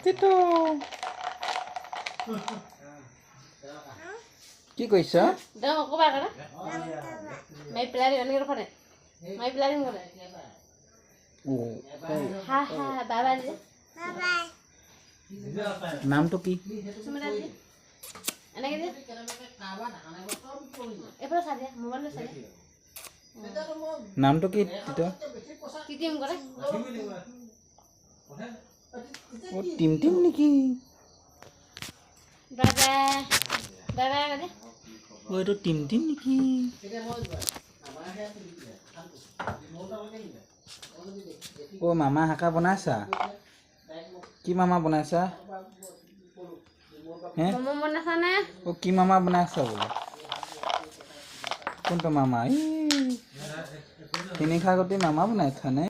Tito. কি কইছ? দে কবা কৰা মাই প্লাৰি অনেক ৰখনে মাই প্লাৰি কৰে হা হা বাবা জি নামটো কি? সুমিতা জি এনেকে যে এফালে চাই দিয়া মোবাইলটো চাই দিয়া নামটো কি তিতো? টিটিম কৰে ও টিম নেকি? বাবা বাবা কৰে ও এইটো টিম নেকি? ও মামা হাকা বনাইছা? কি মামা বনাইছা? হে? মম বনাছা নে ও কি মামা বনাইছা বোলে? কোনটো মামা? তিনি খাগতি মামা বনাইছা নে?